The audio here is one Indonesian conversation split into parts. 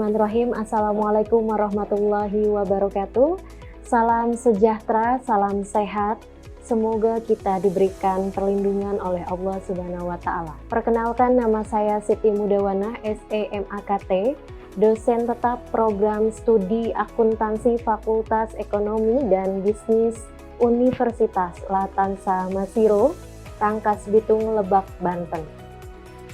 Bismillahirrahmanirrahim. Assalamualaikum warahmatullahi wabarakatuh. Salam sejahtera, salam sehat. Semoga kita diberikan perlindungan oleh Allah Subhanahu wa Ta'ala. Perkenalkan, nama saya Siti Mudawana, SEMAKT, dosen tetap program studi akuntansi Fakultas Ekonomi dan Bisnis Universitas Latansa Masiro, Rangkas Bitung, Lebak, Banten.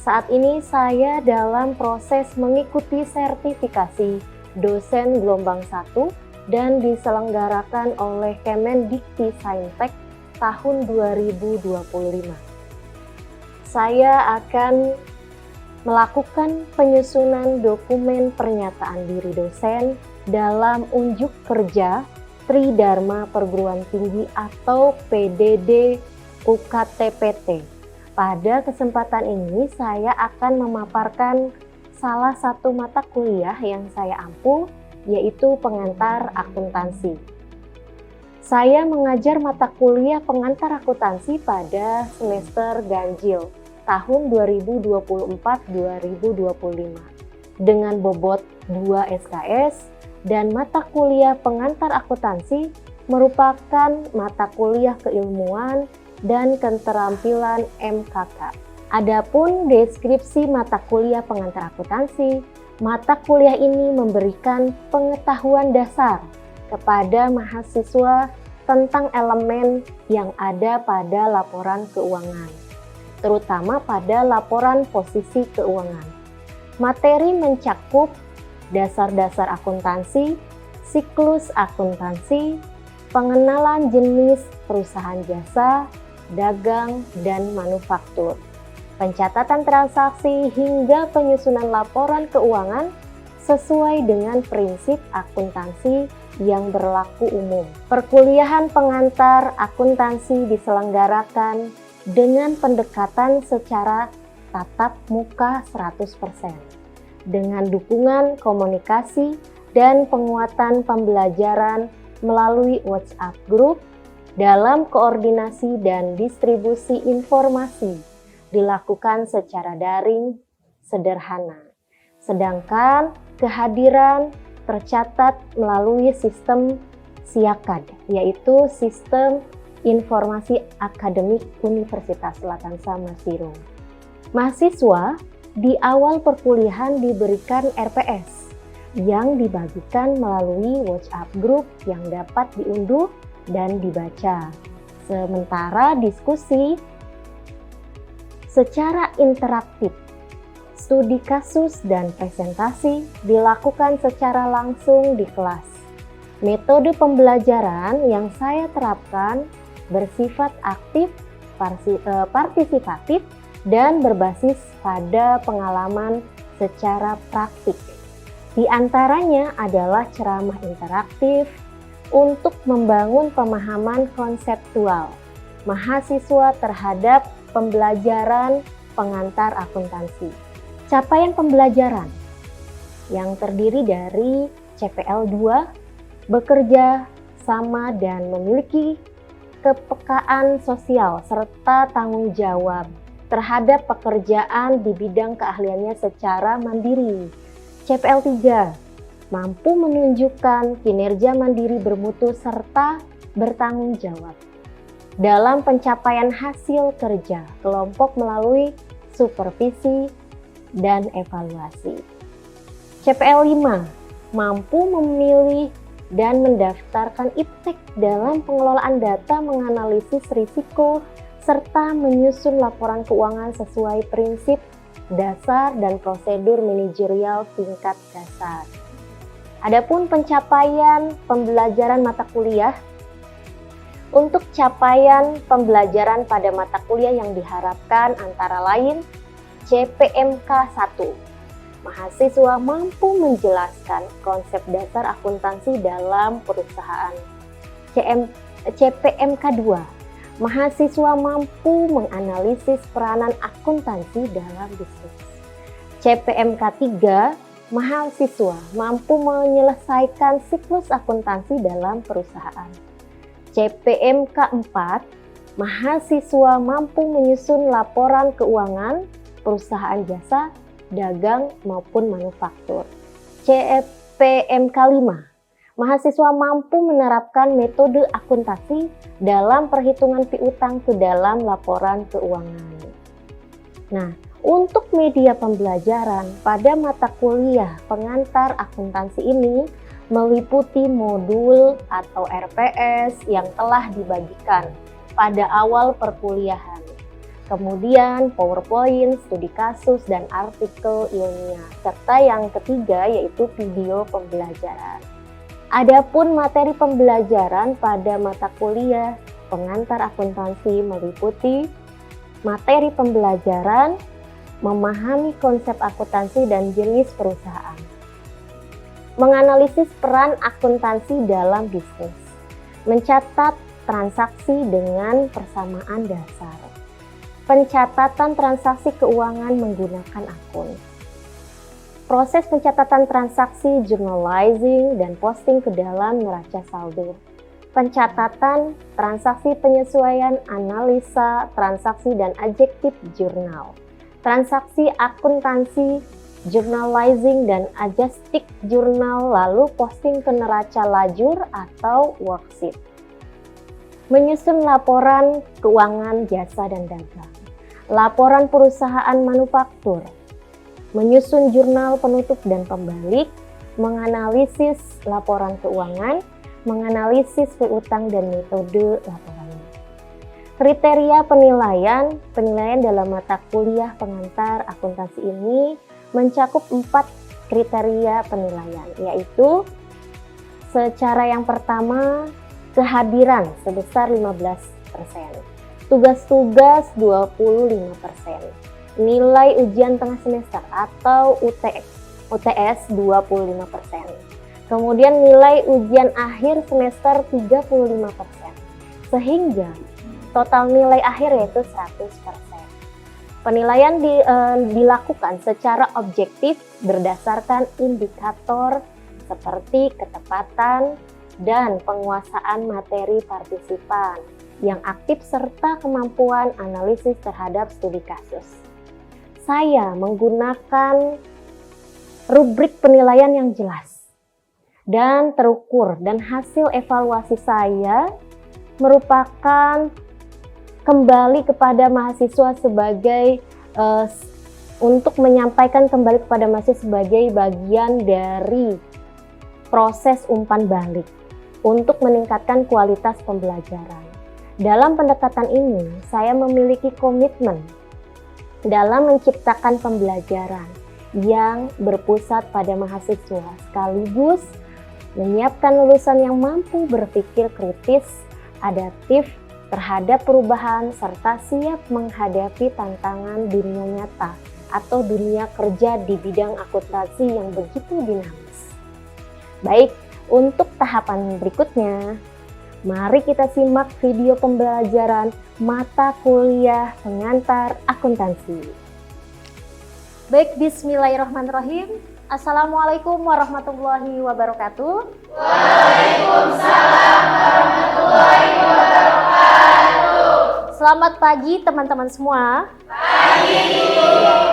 Saat ini saya dalam proses mengikuti sertifikasi dosen gelombang 1 dan diselenggarakan oleh Kemendikti-Saintek tahun 2025. Saya akan melakukan penyusunan dokumen pernyataan diri dosen dalam unjuk kerja Tridharma Perguruan Tinggi atau PDD UKTPT. Pada kesempatan ini saya akan memaparkan salah satu mata kuliah yang saya ampu, yaitu pengantar akuntansi. Saya mengajar mata kuliah pengantar akuntansi pada semester ganjil tahun 2024-2025 dengan bobot 2 SKS, dan mata kuliah pengantar akuntansi merupakan mata kuliah keilmuan dan keterampilan MKK. Adapun deskripsi mata kuliah pengantar akuntansi, mata kuliah ini memberikan pengetahuan dasar kepada mahasiswa tentang elemen yang ada pada laporan keuangan, terutama pada laporan posisi keuangan. Materi mencakup dasar-dasar akuntansi, siklus akuntansi, pengenalan jenis perusahaan jasa, dagang, dan manufaktur, pencatatan transaksi hingga penyusunan laporan keuangan sesuai dengan prinsip akuntansi yang berlaku umum. Perkuliahan pengantar akuntansi diselenggarakan dengan pendekatan secara tatap muka 100%, dengan dukungan komunikasi dan penguatan pembelajaran melalui WhatsApp group dalam koordinasi dan distribusi informasi dilakukan secara daring sederhana. Sedangkan kehadiran tercatat melalui sistem SIAKAD, yaitu Sistem Informasi Akademik Universitas Latansa Masiro. Mahasiswa di awal perkuliahan diberikan RPS yang dibagikan melalui WhatsApp group yang dapat diunduh dan dibaca. Sementara diskusi secara interaktif, studi kasus dan presentasi dilakukan secara langsung di kelas. Metode pembelajaran yang saya terapkan bersifat aktif, partisipatif, dan berbasis pada pengalaman secara praktik. Di antaranya adalah ceramah interaktif untuk membangun pemahaman konseptual mahasiswa terhadap pembelajaran pengantar akuntansi. Capaian pembelajaran yang terdiri dari CPL 2, bekerja sama dan memiliki kepekaan sosial serta tanggung jawab terhadap pekerjaan di bidang keahliannya secara mandiri. CPL 3, mampu menunjukkan kinerja mandiri bermutu serta bertanggung jawab dalam pencapaian hasil kerja kelompok melalui supervisi dan evaluasi. CPL 5, mampu memilih dan mendaftarkan iptek dalam pengelolaan data, menganalisis risiko, serta menyusun laporan keuangan sesuai prinsip dasar dan prosedur manajerial tingkat dasar. Adapun pencapaian pembelajaran mata kuliah, untuk capaian pembelajaran pada mata kuliah yang diharapkan antara lain CPMK 1, mahasiswa mampu menjelaskan konsep dasar akuntansi dalam perusahaan. CPMK 2, mahasiswa mampu menganalisis peranan akuntansi dalam bisnis. CPMK 3, mahasiswa mampu menyelesaikan siklus akuntansi dalam perusahaan. CPMK 4, mahasiswa mampu menyusun laporan keuangan perusahaan jasa, dagang maupun manufaktur. CPMK 5. Mahasiswa mampu menerapkan metode akuntansi dalam perhitungan piutang ke dalam laporan keuangan. Nah, untuk media pembelajaran pada mata kuliah pengantar akuntansi ini meliputi modul atau RPS yang telah dibagikan pada awal perkuliahan. Kemudian PowerPoint, studi kasus, dan artikel ilmiah. Serta yang ketiga yaitu video pembelajaran. Adapun materi pembelajaran pada mata kuliah pengantar akuntansi meliputi materi pembelajaran, memahami konsep akuntansi dan jenis perusahaan, menganalisis peran akuntansi dalam bisnis, mencatat transaksi dengan persamaan dasar, pencatatan transaksi keuangan menggunakan akun, proses pencatatan transaksi, journalizing, dan posting ke dalam neraca saldo, pencatatan transaksi penyesuaian, analisa transaksi dan adjektif jurnal, transaksi akuntansi, journalizing dan adjusting jurnal, lalu posting ke neraca lajur atau worksheet. Menyusun laporan keuangan jasa dan dagang, laporan perusahaan manufaktur, menyusun jurnal penutup dan pembalik, menganalisis laporan keuangan, menganalisis piutang dan metode laporannya. Kriteria penilaian dalam mata kuliah pengantar akuntansi ini mencakup 4 kriteria penilaian, yaitu secara yang pertama kehadiran sebesar 15%, tugas-tugas 25%, nilai ujian tengah semester atau UTS 25%. Kemudian nilai ujian akhir semester 35%, sehingga total nilai akhir yaitu 100%. Penilaian dilakukan secara objektif berdasarkan indikator seperti ketepatan dan penguasaan materi partisipan yang aktif serta kemampuan analisis terhadap studi kasus. Saya menggunakan rubrik penilaian yang jelas dan terukur, dan hasil evaluasi saya merupakan kembali kepada mahasiswa sebagai untuk menyampaikan kembali kepada mahasiswa sebagai bagian dari proses umpan balik untuk meningkatkan kualitas pembelajaran. Dalam pendekatan ini, saya memiliki komitmen dalam menciptakan pembelajaran yang berpusat pada mahasiswa, sekaligus menyiapkan lulusan yang mampu berpikir kritis, adaptif terhadap perubahan, serta siap menghadapi tantangan dunia nyata atau dunia kerja di bidang akuntansi yang begitu dinamis. Baik, untuk tahapan berikutnya, mari kita simak video pembelajaran mata kuliah pengantar akuntansi. Baik, bismillahirrahmanirrahim. Assalamualaikum warahmatullahi wabarakatuh. Waalaikumsalam warahmatullahi wabarakatuh. Selamat pagi teman-teman semua. Pagi.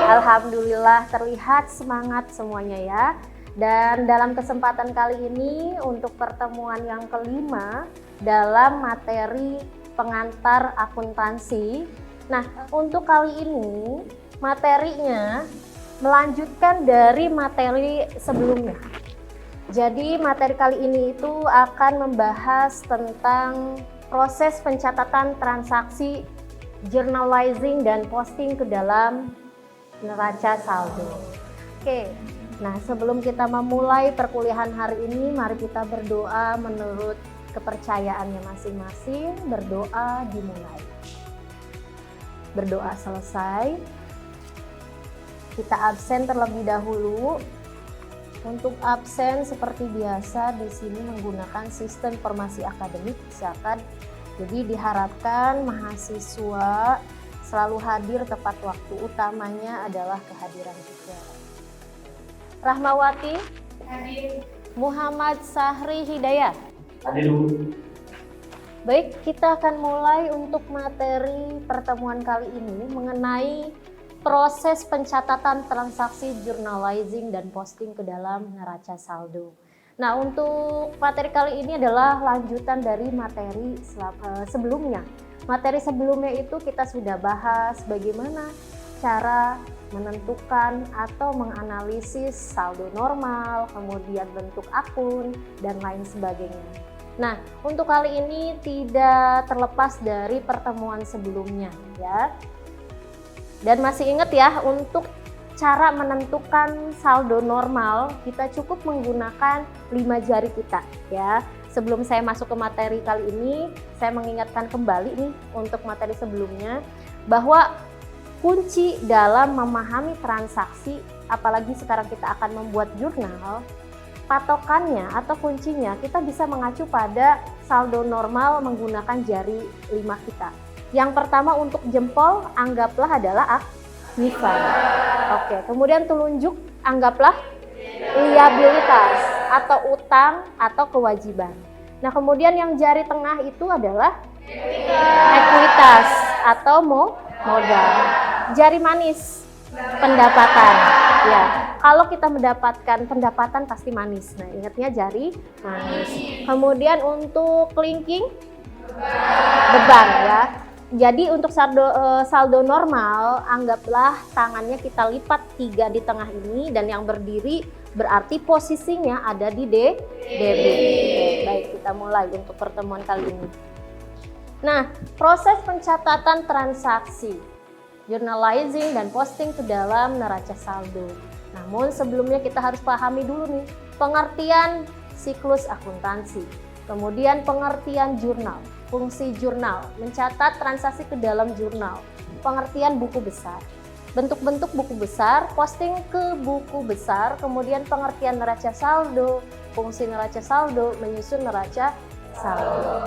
Alhamdulillah terlihat semangat semuanya ya. Dan dalam kesempatan kali ini untuk pertemuan yang kelima dalam materi pengantar akuntansi. Nah, untuk kali ini materinya melanjutkan dari materi sebelumnya. Jadi materi kali ini itu akan membahas tentang proses pencatatan transaksi, journalizing dan posting ke dalam neraca saldo. Oke, nah sebelum kita memulai perkuliahan hari ini, mari kita berdoa menurut kepercayaannya masing-masing. Berdoa dimulai. Berdoa selesai, kita absen terlebih dahulu. Untuk absen seperti biasa di sini menggunakan sistem informasi akademik misalkan. Jadi diharapkan mahasiswa selalu hadir tepat waktu, utamanya adalah kehadiran juga. Rahmawati hadir. Muhammad Sahri Hidayat hadir. Baik, kita akan mulai untuk materi pertemuan kali ini mengenai proses pencatatan transaksi, journalizing, dan posting ke dalam neraca saldo. Nah, untuk materi kali ini adalah lanjutan dari materi sebelumnya. Materi sebelumnya itu kita sudah bahas bagaimana cara menentukan atau menganalisis saldo normal, kemudian bentuk akun, dan lain sebagainya. Nah, untuk kali ini tidak terlepas dari pertemuan sebelumnya ya. Dan masih ingat ya, untuk cara menentukan saldo normal kita cukup menggunakan 5 jari kita ya. Sebelum saya masuk ke materi kali ini, saya mengingatkan kembali nih untuk materi sebelumnya bahwa kunci dalam memahami transaksi, apalagi sekarang kita akan membuat jurnal, patokannya atau kuncinya kita bisa mengacu pada saldo normal menggunakan jari 5 kita. Yang pertama untuk jempol anggaplah adalah aktiva. Oke, kemudian telunjuk anggaplah liabilitas atau utang atau kewajiban. Nah, kemudian yang jari tengah itu adalah ekuitas atau modal. Jari manis pendapatan. Ya, kalau kita mendapatkan pendapatan pasti manis. Nah, ingatnya jari manis. Kemudian untuk kelingking beban ya. Jadi untuk saldo normal, anggaplah tangannya kita lipat 3 di tengah ini dan yang berdiri berarti posisinya ada di debit. Oke, baik, kita mulai untuk pertemuan kali ini. Nah, proses pencatatan transaksi, journalizing dan posting ke dalam neraca saldo. Namun sebelumnya kita harus pahami dulu nih pengertian siklus akuntansi, kemudian pengertian jurnal. Fungsi jurnal, mencatat transaksi ke dalam jurnal, pengertian buku besar, bentuk-bentuk buku besar, posting ke buku besar, kemudian pengertian neraca saldo, fungsi neraca saldo, menyusun neraca saldo.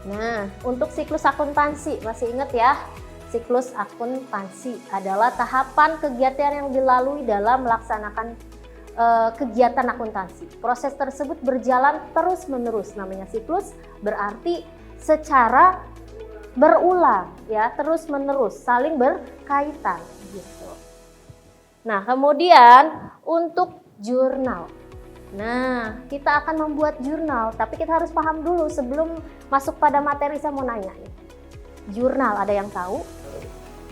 Nah, untuk siklus akuntansi, masih ingat ya? Siklus akuntansi adalah tahapan kegiatan yang dilalui dalam melaksanakan kegiatan akuntansi. Proses tersebut berjalan terus-menerus. Namanya siklus berarti secara berulang ya, terus-menerus, saling berkaitan gitu. Nah, kemudian untuk jurnal. Nah, kita akan membuat jurnal, tapi kita harus paham dulu sebelum masuk pada materi. Saya mau nanya nih. Jurnal ada yang tahu?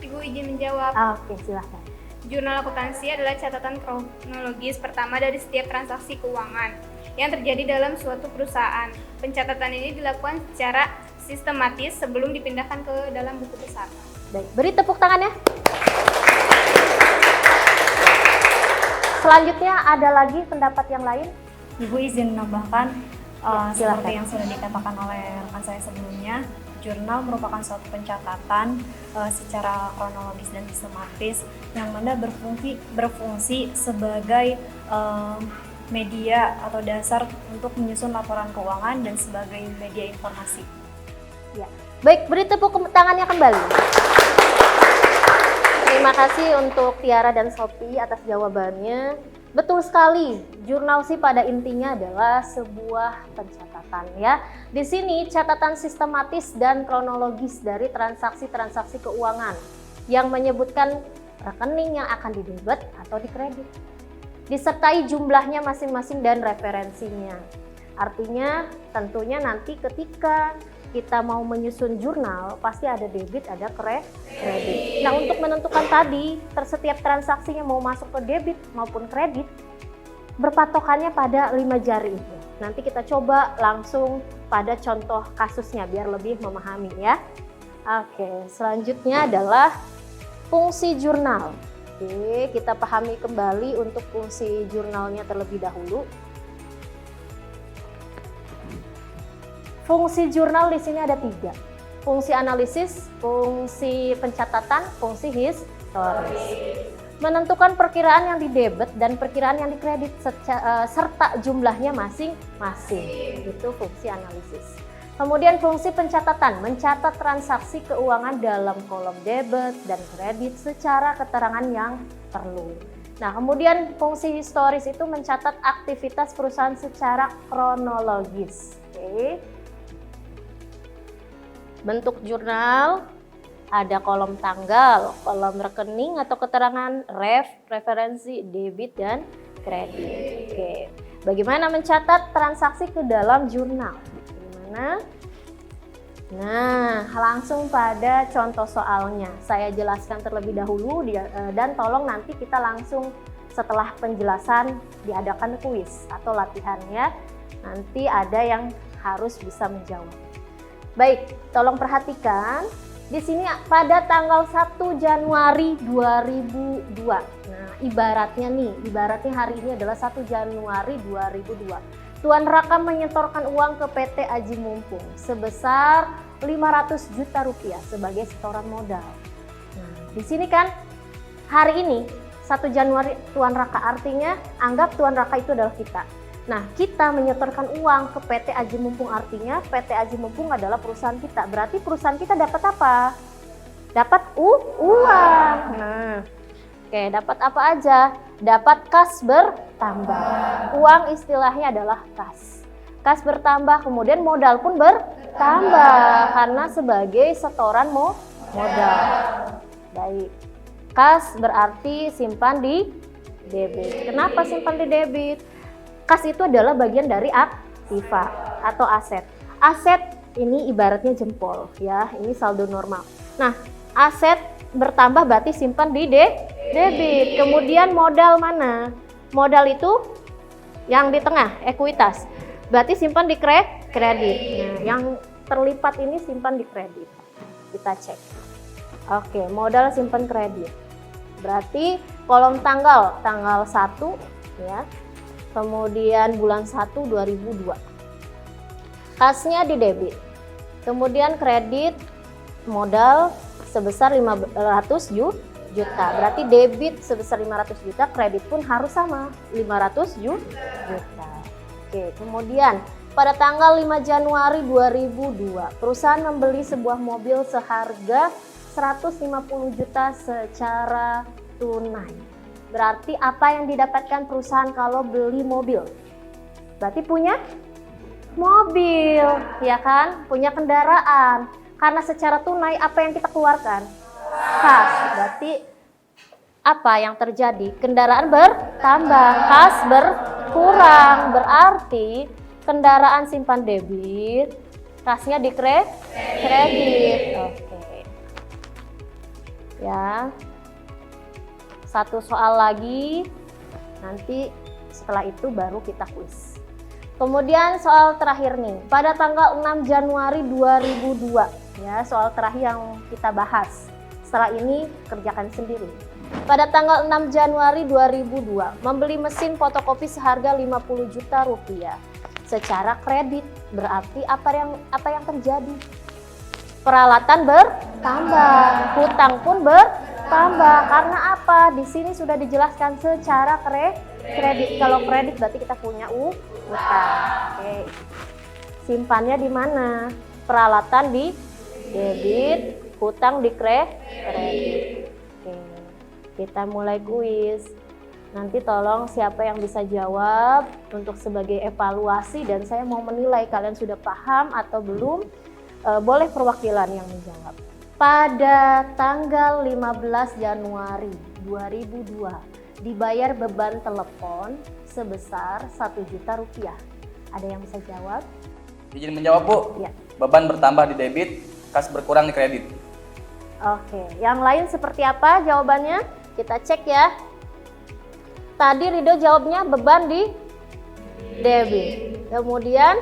Ibu izin menjawab. Oke, silahkan. Jurnal akuntansi adalah catatan kronologis pertama dari setiap transaksi keuangan yang terjadi dalam suatu perusahaan. Pencatatan ini dilakukan secara sistematis sebelum dipindahkan ke dalam buku besar. Baik, beri tepuk tangannya. Selanjutnya ada lagi pendapat yang lain? Ibu izin menambahkan, silakan. seperti yang sudah dikatakan oleh rekan saya sebelumnya, jurnal merupakan suatu pencatatan secara kronologis dan sistematis yang mana berfungsi sebagai media atau dasar untuk menyusun laporan keuangan dan sebagai media informasi. Ya. Baik, beri tepuk tangannya kembali. Terima kasih untuk Tiara dan Sophie atas jawabannya. Betul sekali, jurnal sih pada intinya adalah sebuah pencatatan ya. Di sini catatan sistematis dan kronologis dari transaksi-transaksi keuangan yang menyebutkan rekening yang akan didebit atau dikredit. Disertai jumlahnya masing-masing dan referensinya. Artinya tentunya nanti ketika kita mau menyusun jurnal pasti ada debit, ada kredit. Nah, untuk menentukan tadi setiap transaksinya mau masuk ke debit maupun kredit berpatokannya pada 5 jari itu. Nanti kita coba langsung pada contoh kasusnya biar lebih memahami ya. Oke, selanjutnya adalah fungsi jurnal. Oke, kita pahami kembali untuk fungsi jurnalnya terlebih dahulu. Fungsi jurnal di sini ada 3. Fungsi analisis, fungsi pencatatan, fungsi historis. Menentukan perkiraan yang didebit dan perkiraan yang dikredit serta jumlahnya masing-masing. Itu fungsi analisis. Kemudian fungsi pencatatan, mencatat transaksi keuangan dalam kolom debit dan kredit secara keterangan yang perlu. Nah, kemudian fungsi historis itu mencatat aktivitas perusahaan secara kronologis. Oke. Bentuk jurnal, ada kolom tanggal, kolom rekening atau keterangan referensi debit dan kredit. Oke, bagaimana mencatat transaksi ke dalam jurnal? Bagaimana? Nah, langsung pada contoh soalnya. Saya jelaskan terlebih dahulu dan tolong nanti kita langsung setelah penjelasan diadakan kuis atau latihan ya. Nanti ada yang harus bisa menjawab. Baik, tolong perhatikan. Di sini pada tanggal 1 Januari 2002. Nah, ibaratnya hari ini adalah 1 Januari 2002. Tuan Raka menyetorkan uang ke PT Aji Mumpung sebesar 500 juta rupiah sebagai setoran modal. Nah, di sini kan hari ini 1 Januari Tuan Raka, artinya anggap Tuan Raka itu adalah kita. Nah, kita menyetorkan uang ke PT Aji Mumpung, artinya PT Aji Mumpung adalah perusahaan kita. Berarti perusahaan kita dapat apa? Dapat uang. Nah, oke, dapat apa aja? Dapat kas bertambah. Uang istilahnya adalah kas. Kas bertambah, kemudian modal pun bertambah karena sebagai setoran modal. Baik. Kas berarti simpan di debit. Kenapa simpan di debit? Kas itu adalah bagian dari aktiva atau aset. Aset ini ibaratnya jempol ya, ini saldo normal. Nah, aset bertambah berarti simpan di debit. Kemudian modal mana? Modal itu yang di tengah, ekuitas. Berarti simpan di kredit. Nah, yang terlipat ini simpan di kredit. Kita cek. Oke, modal simpan kredit. Berarti kolom tanggal 1 ya. Kemudian bulan 1 2002. Kasnya di debit. Kemudian kredit modal sebesar 500 juta. Berarti debit sebesar 500 juta, kredit pun harus sama 500 juta. Oke, kemudian pada tanggal 5 Januari 2002, perusahaan membeli sebuah mobil seharga 150 juta secara tunai. Berarti apa yang didapatkan perusahaan kalau beli mobil? Berarti punya mobil, ya kan? Punya kendaraan. Karena secara tunai apa yang kita keluarkan? Kas. Berarti apa yang terjadi? Kendaraan bertambah, kas berkurang. Berarti kendaraan simpan debit, kasnya di kredit. Oke. Ya. Satu soal lagi. Nanti setelah itu baru kita kuis. Kemudian soal terakhir nih, pada tanggal 6 Januari 2002, ya soal terakhir yang kita bahas. Setelah ini kerjakan sendiri. Pada tanggal 6 Januari 2002, membeli mesin fotokopi seharga 50 juta rupiah secara kredit. Berarti apa yang terjadi? Peralatan bertambah, hutang pun bertambah. Karena apa? Di sini sudah dijelaskan secara kredit. Kalau kredit berarti kita punya utang. Oke. Simpannya di mana? Peralatan di debit, hutang di kredit. Oke. Kita mulai kuis. Nanti tolong siapa yang bisa jawab untuk sebagai evaluasi dan saya mau menilai kalian sudah paham atau belum. Boleh perwakilan yang menjawab. Pada tanggal 15 Januari 2002 dibayar beban telepon sebesar 1 juta rupiah. Ada yang bisa jawab? Izin menjawab, Bu. Ya. Beban bertambah di debit, kas berkurang di kredit. Oke, yang lain seperti apa jawabannya? Kita cek ya. Tadi Rido jawabnya beban di debit. Kemudian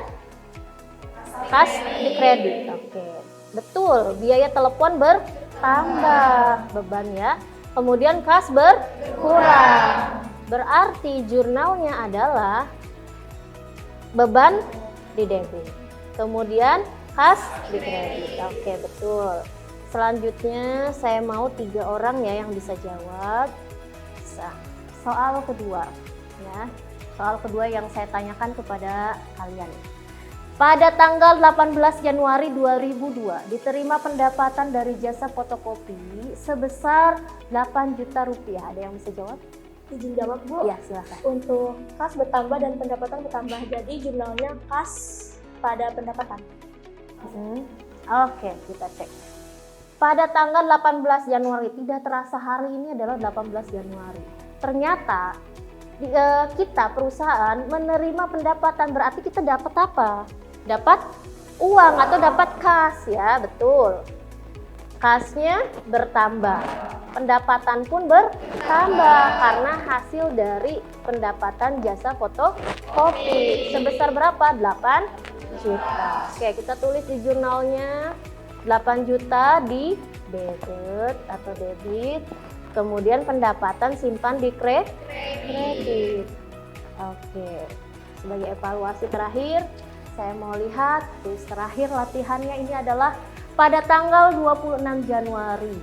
kas di kredit. Oke, betul. Biaya telepon bertambah, beban ya. Kemudian kas berkurang. Berarti jurnalnya adalah beban di debit. Kemudian kas di kredit. Oke, betul. Selanjutnya saya mau 3 orang ya yang bisa jawab. Soal kedua ya. Soal kedua yang saya tanyakan kepada kalian. Pada tanggal 18 Januari 2002 diterima pendapatan dari jasa fotokopi sebesar 8 juta rupiah. Ada yang bisa jawab? Izin jawab, Bu. Ya, silakan. Untuk kas bertambah dan pendapatan bertambah. Jadi jurnalnya kas pada pendapatan. Oke, kita cek. pada tanggal 18 Januari, tidak terasa hari ini adalah 18 Januari. Ternyata kita perusahaan menerima pendapatan, berarti kita dapat apa? Dapat uang atau dapat kas ya, betul. Kasnya bertambah, pendapatan pun bertambah karena hasil dari pendapatan jasa fotokopi. Sebesar berapa? 8 juta. Oke, kita tulis di jurnalnya 8 juta di debit atau debit. Kemudian pendapatan simpan di kredit. Oke, sebagai evaluasi terakhir, saya mau lihat kuis terakhir latihannya ini adalah pada tanggal 26 Januari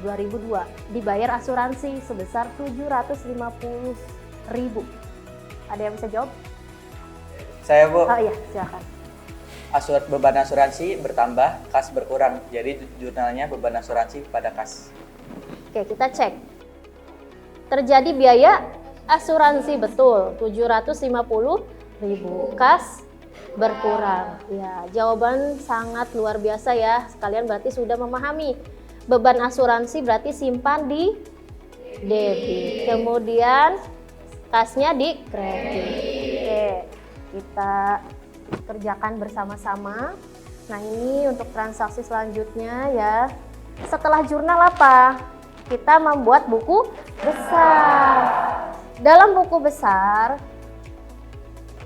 2002 dibayar asuransi sebesar 750.000. Ada yang bisa jawab? Saya, Bu. Oh iya, silakan. Beban asuransi bertambah, kas berkurang. Jadi jurnalnya beban asuransi pada kas. Oke, kita cek. Terjadi biaya asuransi, betul, 750.000. Kas berkurang. Ya, jawaban sangat luar biasa ya. Sekalian berarti sudah memahami. Beban asuransi berarti simpan di debit. Kemudian kasnya di kredit. Oke, kita kerjakan bersama-sama. Nah, ini untuk transaksi selanjutnya ya. Setelah jurnal apa? Kita membuat buku besar. Dalam buku besar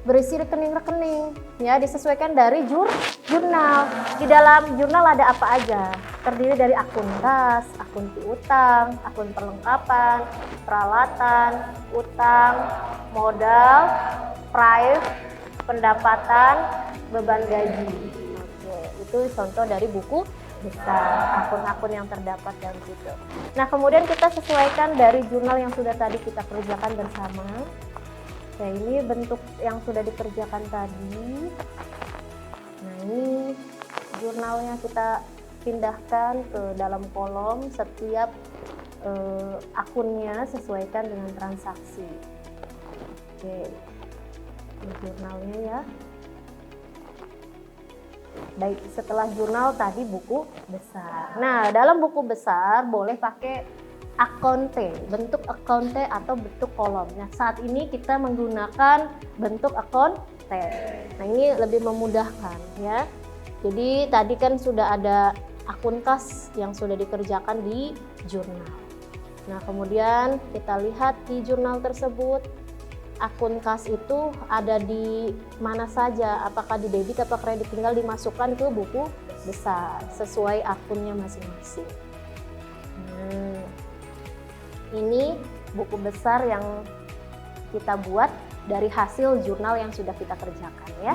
berisi rekening-rekening ya, disesuaikan dari jurnal. Di dalam jurnal ada apa aja? Terdiri dari akun kas, akun piutang, akun perlengkapan, peralatan, utang, modal, price, pendapatan, beban gaji. Oke, itu contoh dari buku besar, akun-akun yang terdapat dalam situ. Nah, kemudian kita sesuaikan dari jurnal yang sudah tadi kita kerjakan bersama. Nah, ini bentuk yang sudah dikerjakan tadi. Nah, ini jurnalnya kita pindahkan ke dalam kolom, setiap akunnya sesuaikan dengan transaksi. Oke, ini jurnalnya ya. Baik, setelah jurnal tadi buku besar. Nah, dalam buku besar boleh pakai akonte, bentuk akonte atau bentuk kolom. Nah, saat ini kita menggunakan bentuk akonte. Nah, ini lebih memudahkan ya. Jadi tadi kan sudah ada akun kas yang sudah dikerjakan di jurnal. Nah, kemudian kita lihat di jurnal tersebut akun kas itu ada di mana saja, apakah di debit atau kredit, tinggal dimasukkan ke buku besar sesuai akunnya masing-masing. Ini buku besar yang kita buat dari hasil jurnal yang sudah kita kerjakan ya.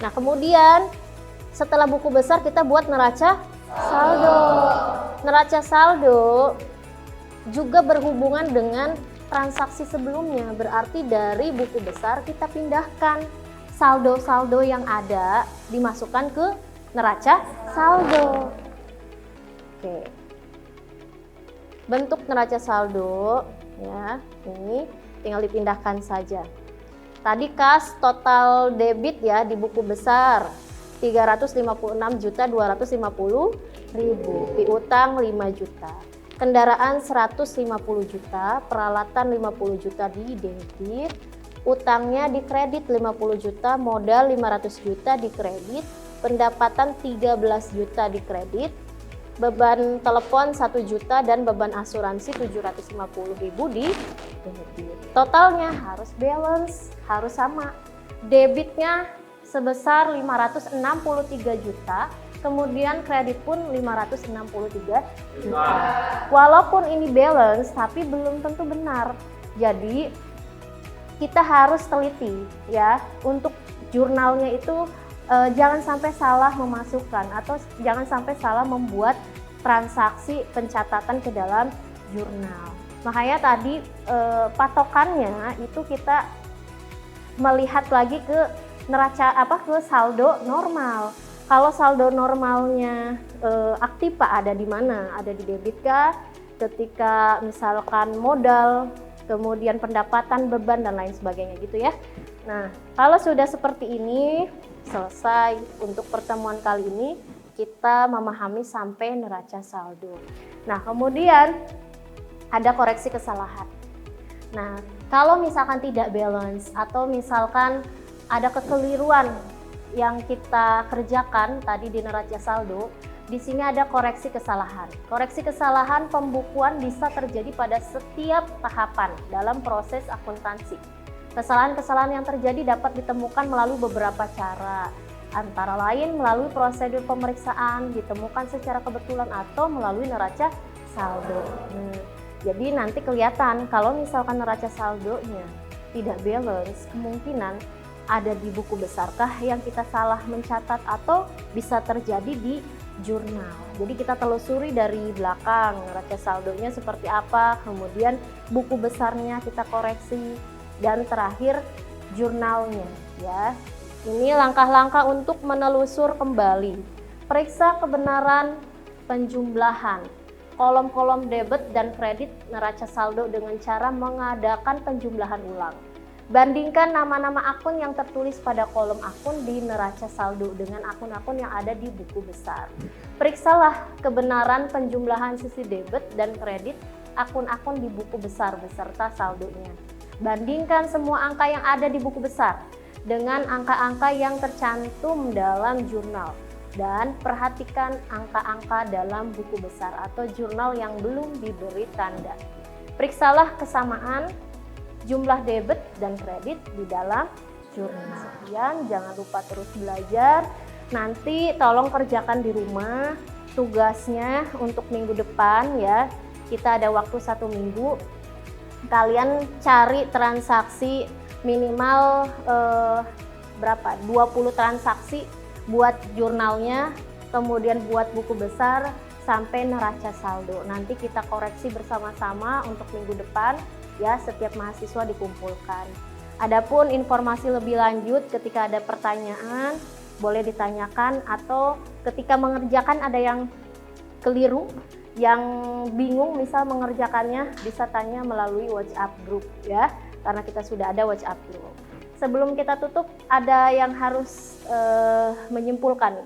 Nah, kemudian setelah buku besar kita buat neraca saldo. Neraca saldo juga berhubungan dengan transaksi sebelumnya, berarti dari buku besar kita pindahkan saldo-saldo yang ada dimasukkan ke neraca saldo. Oke. Bentuk neraca saldo ya, ini tinggal dipindahkan saja. Tadi kas total debit ya di buku besar 356.250.000, piutang 5 juta. Kendaraan 150 juta, peralatan 50 juta di debit, utangnya di kredit 50 juta, modal 500 juta di kredit, pendapatan 13 juta di kredit, beban telepon 1 juta dan beban asuransi 750.000 di debit. Totalnya harus balance, harus sama. Debitnya sebesar 563 juta, kemudian kredit pun 563 juta. Walaupun ini balance, tapi belum tentu benar. Jadi kita harus teliti ya, untuk jurnalnya itu jangan sampai salah memasukkan atau jangan sampai salah membuat transaksi pencatatan ke dalam jurnal. Makanya tadi patokannya itu kita melihat lagi ke neraca ke saldo normal. Kalau saldo normalnya aktiva ada di mana? Ada di debit kah? Ketika misalkan modal, kemudian pendapatan, beban dan lain sebagainya gitu ya. Nah, kalau sudah seperti ini, selesai untuk pertemuan kali ini. kita memahami sampai neraca saldo. Nah, kemudian ada koreksi kesalahan. Nah, kalau misalkan tidak balance atau misalkan ada kekeliruan yang kita kerjakan tadi di neraca saldo, di sini ada koreksi kesalahan. Koreksi kesalahan pembukuan bisa terjadi pada setiap tahapan dalam proses akuntansi. Kesalahan-kesalahan yang terjadi dapat ditemukan melalui beberapa cara, antara lain melalui prosedur pemeriksaan, ditemukan secara kebetulan atau melalui neraca saldo. Jadi nanti kelihatan kalau misalkan neraca saldonya tidak balance, kemungkinan ada di buku besarkah yang kita salah mencatat atau bisa terjadi di jurnal. Jadi kita telusuri dari belakang neraca saldonya seperti apa, kemudian buku besarnya kita koreksi, dan terakhir jurnalnya ya. Ini langkah-langkah untuk menelusur kembali. Periksa kebenaran penjumlahan kolom-kolom debit dan kredit neraca saldo dengan cara mengadakan penjumlahan ulang. Bandingkan nama-nama akun yang tertulis pada kolom akun di neraca saldo dengan akun-akun yang ada di buku besar. Periksalah kebenaran penjumlahan sisi debit dan kredit akun-akun di buku besar beserta saldonya. Bandingkan semua angka yang ada di buku besar dengan angka-angka yang tercantum dalam jurnal. Dan perhatikan angka-angka dalam buku besar atau jurnal yang belum diberi tanda. Periksalah kesamaan jumlah debit dan kredit di dalam jurnal. Sekian, jangan lupa terus belajar. Nanti tolong kerjakan di rumah tugasnya untuk minggu depan ya. Kita ada waktu 1 minggu. Kalian cari transaksi minimal 20 transaksi buat jurnalnya, kemudian buat buku besar sampai neraca saldo. Nanti kita koreksi bersama-sama untuk minggu depan ya, setiap mahasiswa dikumpulkan. Adapun informasi lebih lanjut ketika ada pertanyaan boleh ditanyakan, atau ketika mengerjakan ada yang keliru, yang bingung misal mengerjakannya, bisa tanya melalui WhatsApp group ya, karena kita sudah ada WhatsApp group. Sebelum kita tutup, ada yang harus menyimpulkan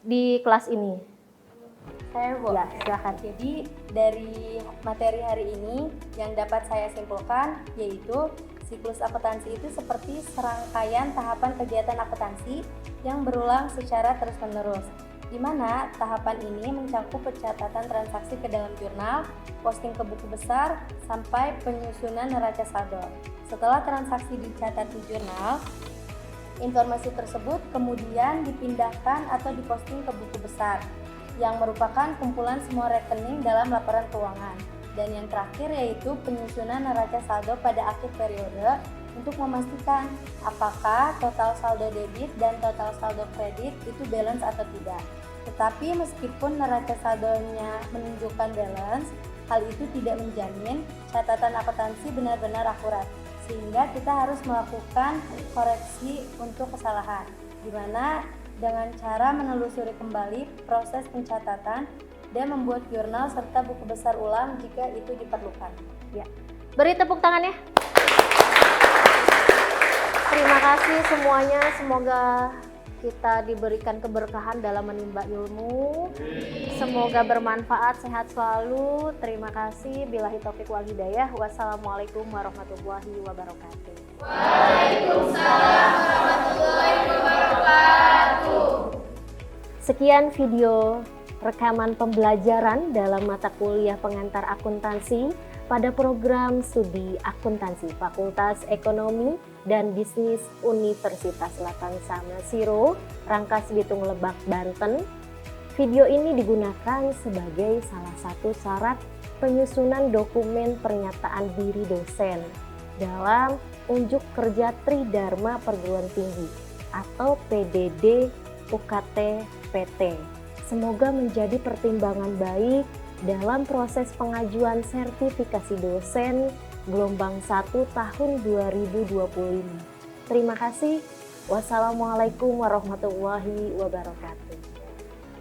di kelas ini. Saya Bu. Ya, silakan. Jadi dari materi hari ini yang dapat saya simpulkan yaitu siklus akuntansi itu seperti serangkaian tahapan kegiatan akuntansi yang berulang secara terus-menerus, di mana tahapan ini mencakup pencatatan transaksi ke dalam jurnal, posting ke buku besar, sampai penyusunan neraca saldo. Setelah transaksi dicatat di jurnal, informasi tersebut kemudian dipindahkan atau diposting ke buku besar, yang merupakan kumpulan semua rekening dalam laporan keuangan. Dan yang terakhir yaitu penyusunan neraca saldo pada akhir periode untuk memastikan apakah total saldo debit dan total saldo kredit itu balance atau tidak. Tetapi meskipun neraca saldonya menunjukkan balance, hal itu tidak menjamin catatan akuntansi benar-benar akurat, sehingga kita harus melakukan koreksi untuk kesalahan, di mana dengan cara menelusuri kembali proses pencatatan dan membuat jurnal serta buku besar ulang jika itu diperlukan. Ya. Beri tepuk tangan ya. Terima kasih semuanya, semoga kita diberikan keberkahan dalam menimba ilmu. Semoga bermanfaat, sehat selalu. Terima kasih. Billahi taufiq wal hidayah. Wassalamualaikum warahmatullahi wabarakatuh. Waalaikumsalam warahmatullahi wabarakatuh. Sekian video rekaman pembelajaran dalam mata kuliah pengantar akuntansi pada program studi akuntansi Fakultas Ekonomi dan Bisnis Universitas Selatan Samasiro, Rangkas Bitung Lebak, Banten. Video ini digunakan sebagai salah satu syarat penyusunan dokumen pernyataan diri dosen dalam unjuk kerja Tridharma Perguruan Tinggi atau PDD UKT PT. Semoga menjadi pertimbangan baik dalam proses pengajuan sertifikasi dosen gelombang 1 tahun 2025. Terima kasih. Wassalamualaikum warahmatullahi wabarakatuh.